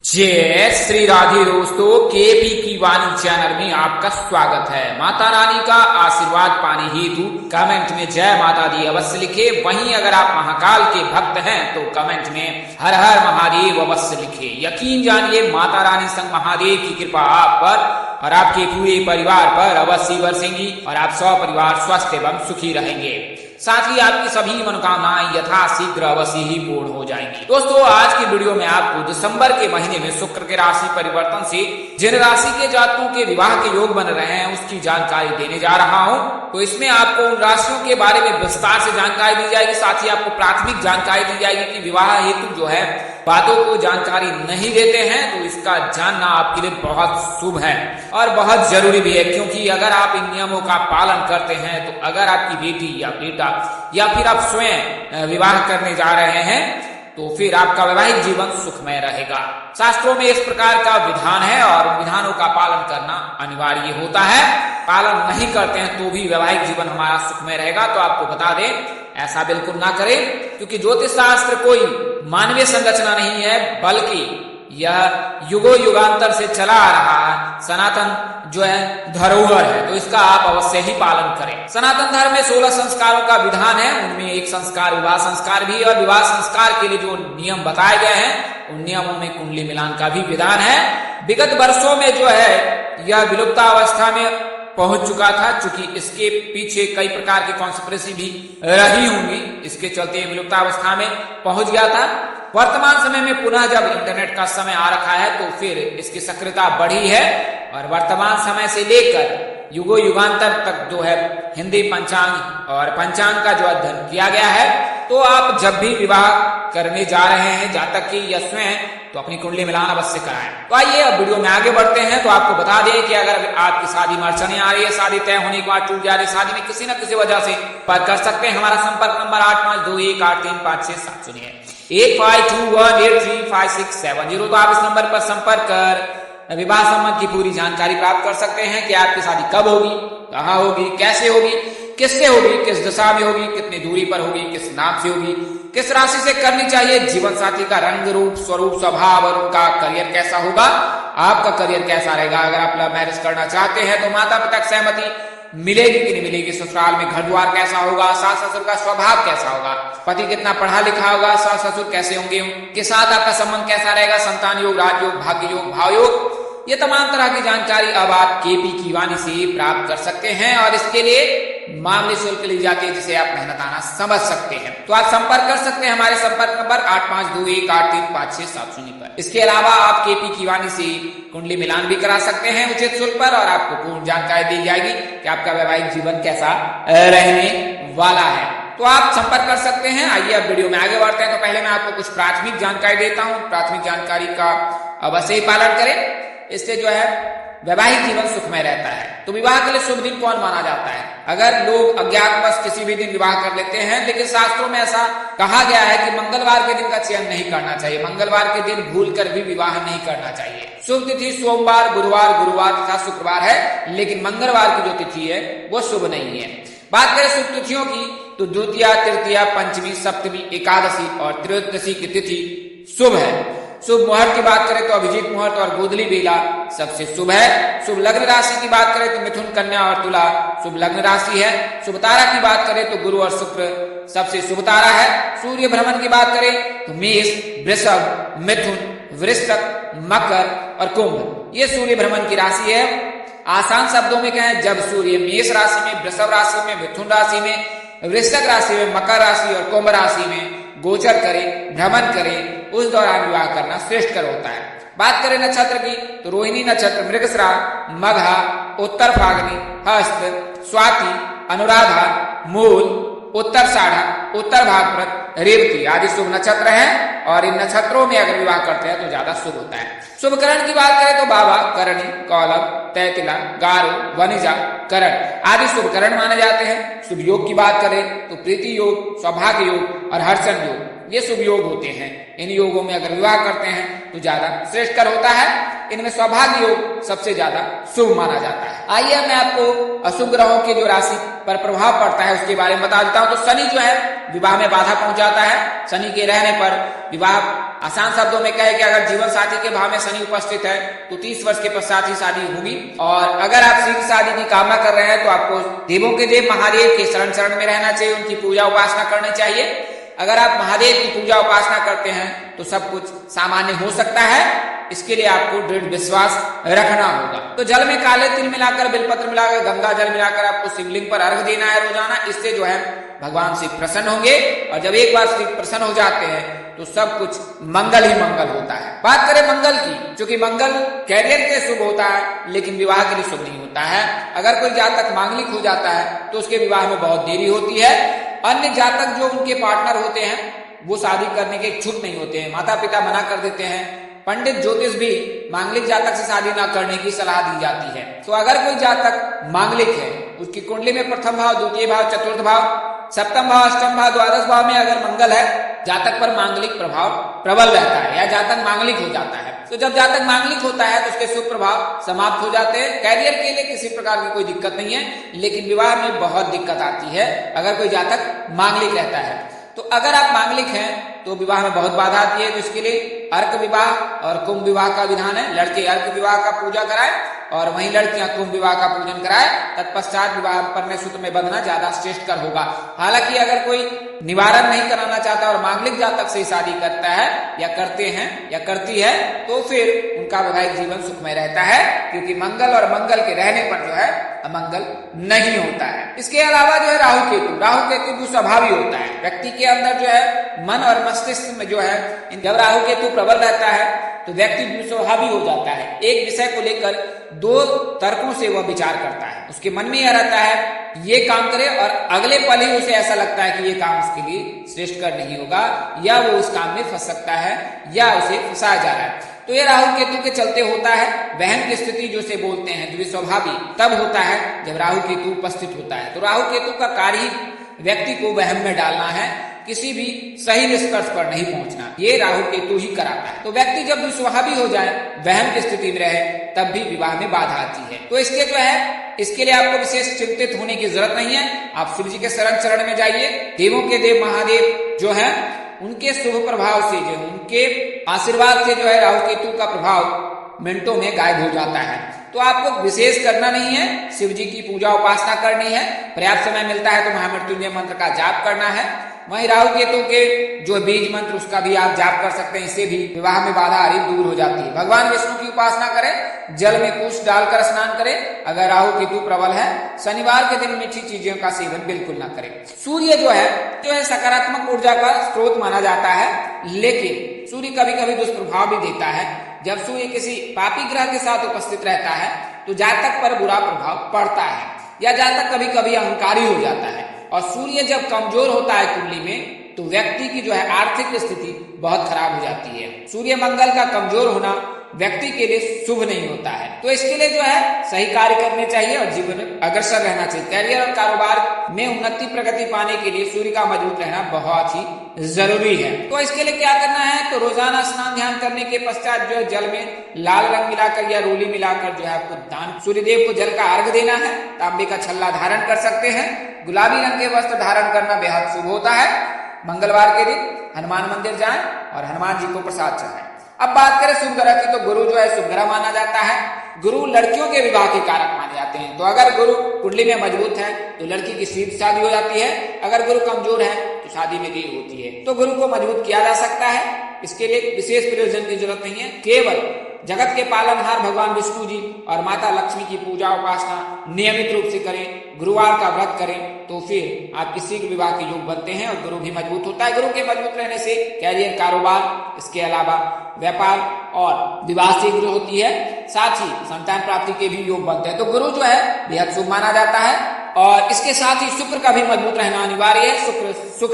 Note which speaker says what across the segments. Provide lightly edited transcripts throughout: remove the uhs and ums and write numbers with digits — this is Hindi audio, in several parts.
Speaker 1: जय श्री राधे दोस्तों, केपी की वाणी चैनल में आपका स्वागत है। माता रानी का आशीर्वाद पाने हेतु कमेंट में जय माता दी अवश्य लिखे। वहीं अगर आप महाकाल के भक्त हैं तो कमेंट में हर हर महादेव अवश्य लिखे। यकीन जानिए माता रानी संग महादेव की कृपा आप पर और आपके पूरे परिवार पर अवश्य बरसेंगी और आप सब परिवार स्वस्थ एवं सुखी रहेंगे। साथ ही आपकी सभी मनोकामनाएं यथाशीघ्र अवश्य ही पूर्ण हो जाएंगी। दोस्तों, आज की वीडियो में आपको दिसंबर के महीने में शुक्र के राशि परिवर्तन से जिन राशि के जातकों के विवाह के योग बन रहे हैं उसकी जानकारी देने जा रहा हूं। तो इसमें आपको उन राशियों के बारे में विस्तार से जानकारी दी जाएगी। साथ ही आपको प्राथमिक जानकारी दी जाएगी कि विवाह हेतु जो है बातों को जानकारी नहीं देते हैं तो इसका जानना आपके लिए बहुत शुभ है और बहुत जरूरी भी है, क्योंकि अगर आप इन नियमों का पालन करते हैं तो अगर आपकी बेटी या बेटा या फिर आप स्वयं विवाह करने जा रहे हैं तो फिर आपका वैवाहिक जीवन सुखमय रहेगा। शास्त्रों में इस प्रकार का विधान है और विधानों का पालन करना अनिवार्य होता है। पालन नहीं करते हैं तो भी वैवाहिक जीवन हमारा सुखमय रहेगा। तो आपको बता दें, ऐसा बिल्कुल ना करें, क्योंकि ज्योतिष शास्त्र कोई मानवीय संरचना नहीं है, बल्कि यह युगों युगांतर से चला आ रहा है सनातन जो है धरोहर है। तो इसका आप अवश्य ही पालन करें। सनातन धर्म में 16 संस्कारों का विधान है। उनमें एक संस्कार विवाह संस्कार भी है और विवाह संस्कार के लिए जो नियम बताए गए हैं उन नियमों में कुंडली मिलान का भी विधान है। विगत वर्षों में जो है यह विलुप्तावस्था में पहुंच चुका था, चूंकि इसके पीछे कई प्रकार की कॉन्स्पिरेसी भी रही होंगी, इसके चलते विलुप्तावस्था में पहुंच गया था। वर्तमान समय में पुनः जब इंटरनेट का समय आ रखा है तो फिर इसकी सक्रियता बढ़ी है और वर्तमान समय से लेकर युगो युगांतर तक जो है हिंदी पंचांग और पंचांग का जो अध्ययन किया गया है। तो आप जब भी विवाह करने जा रहे हैं, जातक की या स्वयं, तो अपनी कुंडली मिलान अवश्य कराएं। तो आइए अब वीडियो में आगे बढ़ते हैं। तो आपको बता दें कि अगर आपकी शादी में अड़चने आ रही है, शादी तय होने के बाद टूट जा रही है, शादी में किसी न किसी वजह से बात कर सकते हैं। हमारा संपर्क नंबर 85218356 सुनिए 8521835670। तो आप इस नंबर पर संपर्क कर विवाह संबंध की पूरी जानकारी प्राप्त कर सकते हैं कि आपकी शादी कब होगी, कहाँ होगी, कैसे होगी, किससे होगी, किस दिशा में होगी, कितनी दूरी पर होगी, किस नाम से होगी, किस राशि से करनी चाहिए, जीवन साथी का रंग रूप स्वरूप स्वभाव और उनका करियर कैसा होगा, आपका करियर कैसा रहेगा। अगर आप लव मैरिज करना चाहते हैं तो माता पिता की सहमति मिलेगी कि नहीं मिलेगी, ससुराल में घर द्वार कैसा होगा, सास ससुर का स्वभाव कैसा होगा, पति कितना पढ़ा लिखा होगा, सास ससुर कैसे होंगे, के साथ आपका संबंध कैसा रहेगा, संतान योग, राजयोग, भाग्य योग, भाव योग, ये तमाम तरह की जानकारी अब आप केपी की वाणी से प्राप्त कर सकते हैं और इसके लिए मामूली शुल्क ली जाती है जिसे आप मेहनताना समझ सकते हैं। तो आप संपर्क कर सकते हैं हमारे संपर्क नंबर 8521835670 पर। इसके अलावा आप केपी की वाणी से कुंडली मिलान भी करा सकते हैं उचित शुल्क पर और आपको पूर्ण जानकारी दी जाएगी कि आपका वैवाहिक जीवन कैसा रहने वाला है। तो आप संपर्क कर सकते हैं। आइए अब वीडियो में आगे बढ़ते हैं। तो पहले मैं आपको कुछ प्राथमिक जानकारी देता हूं। प्राथमिक जानकारी का अवश्य ही पालन करें, इससे जो है वैवाहिक जीवन सुखमय रहता है। तो विवाह के लिए शुभ दिन कौन माना जाता है? अगर लोग अज्ञातवश किसी भी दिन विवाह कर लेते हैं, लेकिन शास्त्रों में ऐसा कहा गया है कि मंगलवार के दिन का चयन नहीं करना चाहिए, मंगलवार के दिन भूलकर भी विवाह नहीं करना चाहिए। शुभ तिथि सोमवार, गुरुवार, गुरुवार तथा शुक्रवार है, लेकिन मंगलवार की जो तिथि है वो शुभ नहीं है। बात करें शुभ तिथियों की तो द्वितीया, तृतीया, पंचमी, सप्तमी, एकादशी और त्रयोदशी की तिथि शुभ है। शुभ मुहूर्त की बात करें तो अभिजीत मुहूर्त और गोधली बेला सबसे शुभ है। शुभ लग्न राशि की बात करें तो मिथुन, कन्या और तुला शुभ लग्न राशि है। शुभ तारा की बात करें तो गुरु और शुक्र सबसे शुभ तारा है। सूर्य भ्रमण की बात करें तो मेष, वृषभ, मिथुन, वृश्चिक, मकर और कुंभ ये सूर्य भ्रमण की राशि है। आसान शब्दों में कहें, जब सूर्य मेष राशि में, वृषभ राशि में, मिथुन राशि में, वृश्चिक राशि में, मकर राशि और कुंभ राशि में गोचर करे, भ्रमण करे, उस दौरान विवाह करना श्रेष्ठकर होता है। बात करें नक्षत्र की तो रोहिणी नक्षत्र, मृगशिरा, मघा, उत्तर फाल्गुनी, हस्त, स्वाति, अनुराधा, मूल, उत्तराषाढ़ा, उत्तर भाद्रपद, रेवती आदि शुभ नक्षत्र हैं और इन नक्षत्रों में अगर विवाह करते हैं तो ज्यादा शुभ होता है। शुभ करण की बात करें तो बाबा, करणी, कौलव, तैतिला, गारो, वनिजा, करण आदि शुभ करण माने जाते हैं। शुभ योग की बात करें तो प्रीति योग, सौभाग्य योग और हर्षण योग ये शुभ योग होते हैं। इन योगों में अगर विवाह करते हैं तो ज्यादा श्रेष्ठकर होता है। इनमें सौभाग्य योग सबसे ज्यादा शुभ माना जाता है। आइए मैं आपको अशुभ ग्रहों के जो राशि पर प्रभाव पड़ता है उसके बारे में बता देता हूं। तो शनि जो है विवाह में बाधा पहुंचाता है। शनि के रहने पर विवाह, आसान शब्दों में कहे कि अगर जीवन साथी के भाव में शनि उपस्थित है तो 30 वर्ष के पश्चात ही शादी होगी। और अगर आप शीघ्र शादी की कामना कर रहे हैं तो आपको देवों के देव महादेव के शरण में रहना चाहिए, उनकी पूजा उपासना करनी चाहिए। अगर आप महादेव की पूजा उपासना करते हैं तो सब कुछ सामान्य हो सकता है। इसके लिए आपको दृढ़ विश्वास रखना होगा। तो जल में काले तिल मिलाकर, बेलपत्र मिलाकर, गंगा जल मिलाकर आपको शिवलिंग पर अर्घ देना है रोजाना। इससे जो है भगवान शिव प्रसन्न होंगे और जब एक बार शिव प्रसन्न हो जाते हैं तो सब कुछ मंगल ही मंगल होता है। बात करें मंगल की, क्योंकि मंगल कैरियर के शुभ होता है लेकिन विवाह के लिए शुभ नहीं होता है। अगर कोई जातक मांगलिक हो जाता है तो उसके विवाह में बहुत देरी होती है। अन्य जातक जो उनके पार्टनर होते हैं वो शादी करने के इच्छुक नहीं होते हैं, माता पिता मना कर देते हैं। पंडित ज्योतिष भी मांगलिक जातक से शादी ना करने की सलाह दी जाती है। तो अगर कोई जातक मांगलिक है, उसकी कुंडली में प्रथम भाव, द्वितीय भाव, चतुर्थ भाव, सप्तम भाव, अष्टम भाव, द्वादश भाव में अगर मंगल है, जातक पर मांगलिक प्रभाव प्रबल रहता है या जातक मांगलिक हो जाता है। तो जब जातक मांगलिक होता है तो उसके शुभ प्रभाव समाप्त हो जाते हैं। कैरियर के लिए किसी प्रकार की कोई दिक्कत नहीं है, लेकिन विवाह में बहुत दिक्कत आती है अगर कोई जातक मांगलिक रहता है। तो अगर आप मांगलिक हैं तो विवाह में बहुत बाधा आती है। तो इसके लिए अर्क विवाह और कुंभ विवाह का विधान है। लड़के अर्क विवाह का पूजा कराएं और वहीं लड़कियां कुंभ विवाह का पूजन कराएं। तत्पश्चात विवाह करने सूत्र में बंधना ज्यादा श्रेष्ठकर होगा। हालांकि अगर कोई निवारण नहीं कराना चाहता और मांगलिक जातक से शादी करता है या करते हैं या करती है तो फिर उनका वैवाहिक जीवन सुखमय रहता है, क्योंकि मंगल और मंगल के रहने पर जो है अमंगल नहीं होता है। इसके अलावा जो है राहु केतु जो स्वभावी होता है। व्यक्ति के अंदर जो है मन और मस्तिष्क में जो है, जब राहु केतु प्रबल रहता है तो व्यक्ति दुस्वभावी हो जाता है। एक विषय को लेकर दो तर्कों से वह विचार करता है। उसके मन में यह रहता है ये काम करे और अगले पल ही उसे ऐसा लगता है कि ये काम उसके लिए श्रेष्ठकर नहीं होगा या वो उस काम में फंस सकता है या उसे फंसाया जा रहा है। तो ये राहु केतु के चलते होता है। वहम की स्थिति जो से बोलते हैं द्विस्वभावी तब होता है जब राहु केतु उपस्थित होता है। तो राहु केतु का कार्य व्यक्ति को वहम में डालना है, किसी भी सही निष्कर्ष पर नहीं पहुंचना। ये राहु केतु ही कराता है। तो व्यक्ति जब दुस्वभावी हो जाए, वहम की स्थिति में रहे, तब भी विवाह में बाधा आती है। तो इसके लिए आपको विशेष चिंतित होने की जरूरत नहीं है। आप शिव जी के शरण में जाइए। देवों के देव महादेव जो है उनके शुभ प्रभाव से, जो उनके आशीर्वाद से जो है राहु केतु का प्रभाव मिनटों में गायब हो जाता है। तो आपको विशेष करना नहीं है, शिव जी की पूजा उपासना करनी है। पर्याप्त समय मिलता है तो महामृत्युंजय मंत्र का जाप करना है। वहीं राहु केतु के जो बीज मंत्र उसका भी आप जाप कर सकते हैं। इससे भी विवाह में बाधा आ रही दूर हो जाती है। भगवान विष्णु की उपासना करें, जल में कुश डालकर स्नान करें अगर राहु केतु प्रबल है। शनिवार के दिन मीठी चीजों का सेवन बिल्कुल ना करें। सूर्य जो है सकारात्मक ऊर्जा का स्रोत माना जाता है, लेकिन सूर्य कभी कभी दुष्प्रभाव भी देता है। जब सूर्य किसी पापी ग्रह के साथ उपस्थित रहता है तो जातक पर बुरा प्रभाव पड़ता है या जातक कभी कभी अहंकारी हो जाता है। और सूर्य जब कमजोर होता है कुंडली में तो व्यक्ति की जो है आर्थिक स्थिति बहुत खराब हो जाती है। सूर्य मंगल का कमजोर होना व्यक्ति के लिए शुभ नहीं होता है। तो इसके लिए जो है सही कार्य करने चाहिए और जीवन में अग्रसर रहना चाहिए। कैरियर और कारोबार में उन्नति प्रगति पाने के लिए सूर्य का मजबूत रहना बहुत ही जरूरी है। तो इसके लिए क्या करना है, तो रोजाना स्नान ध्यान करने के पश्चात जो है जल में लाल रंग मिलाकर या रोली मिलाकर जो है आपको दान, सूर्यदेव को जल का अर्घ देना है। तांबे का छल्ला धारण कर सकते हैं। गुलाबी रंग के वस्त्र धारण करना बेहद शुभ होता है। मंगलवार के दिन हनुमान मंदिर जाएं और हनुमान जी को प्रसाद चढ़ाएं। अब बात करें शुभ ग्रह की, तो गुरु जो है शुभ ग्रह माना जाता है। गुरु लड़कियों के विवाह के कारक माने जाते हैं। तो अगर गुरु कुंडली में मजबूत है तो लड़की की सीधी शादी हो जाती है। अगर गुरु कमजोर है तो शादी में देर होती है। तो गुरु को मजबूत किया जा सकता है। इसके लिए विशेष प्रयोजन की जरूरत नहीं है। केवल जगत के पालनहार भगवान विष्णु जी और माता लक्ष्मी की पूजा उपासना नियमित रूप से करें, गुरुवार का व्रत करें, तो फिर आप किसी के विवाह के योग बनते हैं और गुरु भी मजबूत होता है। गुरु के मजबूत रहने से कैरियर, कारोबार, इसके अलावा व्यापार और विवाह शीघ्र होती है। साथ ही संतान प्राप्ति के भी योग बनते हैं। तो गुरु जो है बेहद शुभ माना जाता है। और इसके साथ ही शुक्र का भी मजबूत रहना अनिवार्य है। शुक्र सुख,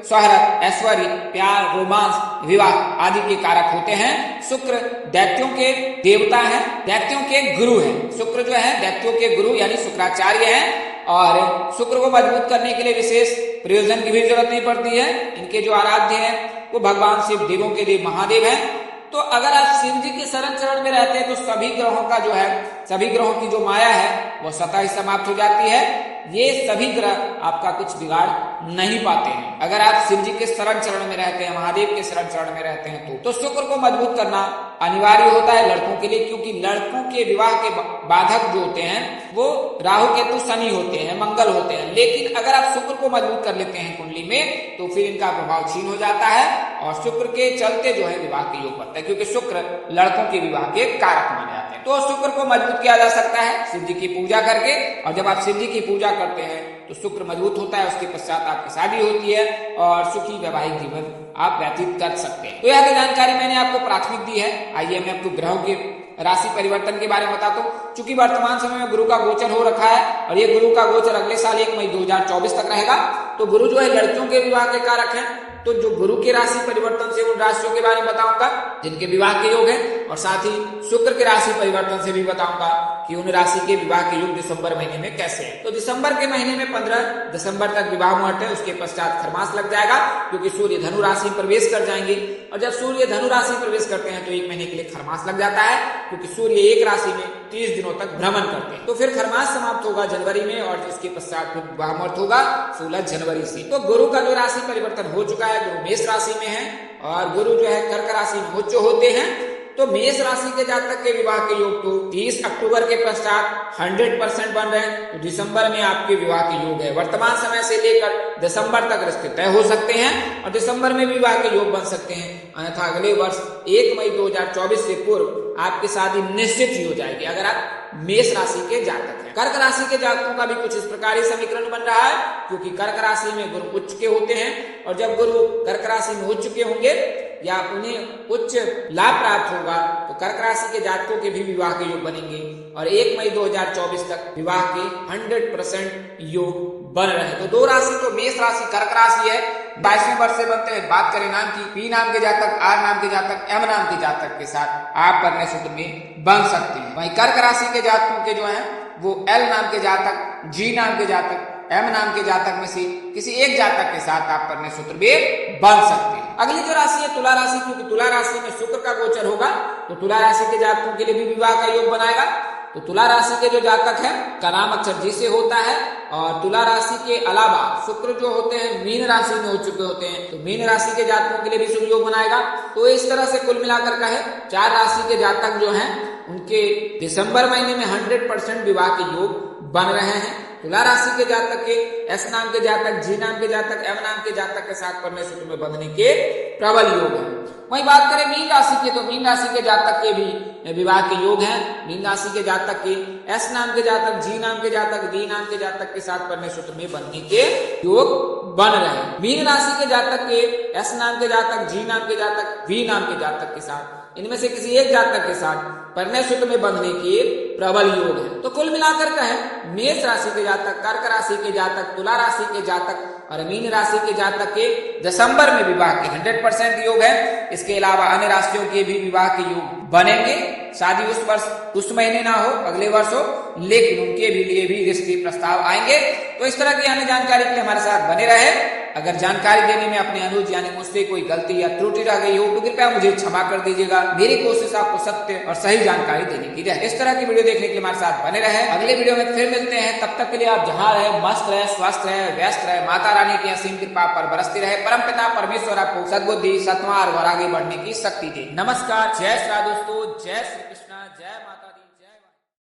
Speaker 1: शोहरत, ऐश्वर्य, प्यार, रोमांस, विवाह आदि के कारक होते हैं। शुक्र दैत्यों के देवता हैं, दैत्यों के गुरु हैं। शुक्र जो है दैत्यों के गुरु यानी शुक्राचार्य हैं। और शुक्र को मजबूत करने के लिए विशेष प्रयोजन की भी जरूरत नहीं पड़ती है। इनके जो आराध्य हैं वो भगवान शिव देवों के देव महादेव हैं। तो अगर आप शिव जी के शरण चरण में रहते हैं तो सभी ग्रहों का जो है, सभी ग्रहों की जो माया है वो स्वतः ही समाप्त हो जाती है। ये सभी ग्रह आपका कुछ बिगाड़ नहीं पाते हैं अगर आप शिव जी के शरण चरण में रहते हैं, महादेव के शरण चरण में रहते हैं। तो शुक्र को मजबूत करना अनिवार्य होता है लड़कों के लिए, क्योंकि लड़कों के विवाह के बाधक जो होते हैं वो राहु केतु शनि होते हैं, मंगल होते हैं। लेकिन अगर आप शुक्र को मजबूत कर लेते हैं कुंडली में तो फिर इनका प्रभाव क्षीण हो जाता है और शुक्र के चलते जो है विवाह के योग बनता है, क्योंकि शुक्र लड़कों के विवाह के कारक माने जाते हैं। तो शुक्र को मजबूत किया जा सकता है शिव जी की पूजा करके, और जब आप शिव जी की पूजा करते हैं तो शुक्र मजबूत होता है, उसके पश्चात आपकी शादी होती है और सुखी वैवाहिक जीवन आप व्यतीत कर सकते हैं। तो यह जानकारी मैंने आपको प्राथमिक दी है। आइए मैं आपको ग्रहों के राशि परिवर्तन के बारे में बताता हूँ। चूंकि वर्तमान समय में गुरु का गोचर हो रखा है और ये गुरु का गोचर अगले साल 1 मई 2024 तक रहेगा। तो गुरु जो है लड़कियों के विवाह के कारक है। तो जो गुरु के राशि परिवर्तन से उन राशियों के बारे में बताऊंगा जिनके विवाह के योग है, और साथ ही शुक्र के राशि परिवर्तन से भी बताऊंगा कि उन राशि के विवाह के योग दिसंबर महीने में कैसे है। तो दिसंबर के महीने में 15 दिसंबर तक विवाह मुहूर्त है, उसके पश्चात खरमास लग जाएगा क्योंकि सूर्य धनु राशि में प्रवेश कर जाएंगे, और जब सूर्य धनु राशि में प्रवेश करते हैं तो 1 महीने के लिए खरमास लग जाता है, क्योंकि सूर्य एक राशि में 30 दिनों तक भ्रमण करते हैं। तो फिर खरमास समाप्त होगा जनवरी में और इसके पश्चात फिर विवाह मुहूर्त होगा 16 जनवरी से। तो गुरु का जो राशि परिवर्तन हो चुका है, गुरु मेष राशि में है और गुरु जो है कर्क राशि में उच्च होते हैं। तो मेष राशि के जातक के विवाह के योग तो 30 अक्टूबर के पश्चात 100% बन रहे हैं। तो दिसंबर में आपके विवाह के योग है। वर्तमान समय से लेकर दिसंबर तक रिश्ते तय हो सकते हैं और दिसंबर में विवाह के योग बन सकते हैं, अन्यथा अगले वर्ष 1 मई 2024 से पूर्व आपकी शादी निश्चित ही हो जाएगी अगर आप मेष राशि के जातक हैं। कर्क राशि के जातकों का भी कुछ इस प्रकार ही समीकरण बन रहा है, क्योंकि कर्क राशि में गुरु उच्च के होते हैं और जब गुरु कर्क राशि में उच्च के होंगे या उन्हें उच्च लाभ प्राप्त होगा तो कर्क राशि के जातकों के भी विवाह के योग बनेंगे और 1 मई 2024 तक विवाह के 100% योग बन रहे हैं। तो दो राशि तो मेष राशि कर्क राशि है, 22वें वर्ष से बनते हैं। बात करें नाम की, पी नाम के जातक, आर नाम के जातक, एम नाम के जातक के साथ आप वर्ण सूत्र में बन सकते हैं। वहीं कर्क राशि के जातकों के जो है वो एल नाम के जातक, जी नाम के जातक, एम नाम के जातक में से किसी एक जातक के साथ आप वर्ण सूत्र में बन सकते हैं। अगली जो राशि है तुला राशि, क्योंकि तुला राशि में शुक्र का गोचर होगा तो तुला राशि के जातकों के लिए भी विवाह का योग बनाएगा। तो तुला राशि के जो जातक है का नाम अक्षर जी से होता है और तुला राशि के अलावा शुक्र जो होते हैं मीन राशि में हो चुके होते हैं, तो मीन राशि के जातकों के लिए भी शुभ योग बनाएगा। तो इस तरह से कुल मिलाकर का है 4 राशि के जातक जो हैं उनके दिसंबर महीने में 100% विवाह के योग बन रहे हैं। तुला राशि के जातक के एस नाम के जातक, जी नाम के जातक, एम नाम के जातक के साथ वर्ण सूत्र में बंधने के प्रबल योग है। वहीं बात करें मीन राशि के, तो मीन राशि के जातक के भी विवाह के योग हैं। मीन राशि के जातक के एस नाम के जातक, जी नाम के जातक, डी नाम के जातक के साथ वर्ण सूत्र में बनने के योग बन रहे हैं। मीन राशि के जातक के एस नाम के जातक, जी नाम के जातक, वी नाम के जातक के साथ इनमें से किसी एक जातक के साथ परिणय सूत्र में बंधने के प्रबल योग है। तो कुल मिलाकर का है मेष राशि के जातक, कर्क राशि के जातक, तुला राशि के जातक और मीन राशि के जातक के दिसंबर में विवाह के 100% योग है। इसके अलावा अन्य राशियों के भी विवाह के योग बनेंगे। शादी उस वर्ष उस महीने ना हो, अगले वर्ष हो, लेकिन उनके भी लिए भी रिश्ते प्रस्ताव आएंगे। तो इस तरह की अन्य जानकारी के लिए हमारे साथ बने रहे। अगर जानकारी देने में अपने अनुज यानी मुझसे कोई गलती या त्रुटि रह गई हो तो कृपया मुझे क्षमा कर दीजिएगा। मेरी कोशिश आपको सत्य और सही जानकारी देने की रहे। इस तरह की वीडियो देखने के लिए हमारे साथ बने रहे। अगले वीडियो में फिर मिलते हैं, तब तक के लिए आप जहां रहे मस्त रहे, स्वस्थ रहे, व्यस्त रहे। माता रानी की असीम कृपा पर बरसती रहे। परमपिता परमेश्वर आपको सद्बुद्धि, सत्वार और आगे बढ़ने की शक्ति दे। नमस्कार, जय श्री दोस्तों, जय श्री कृष्ण।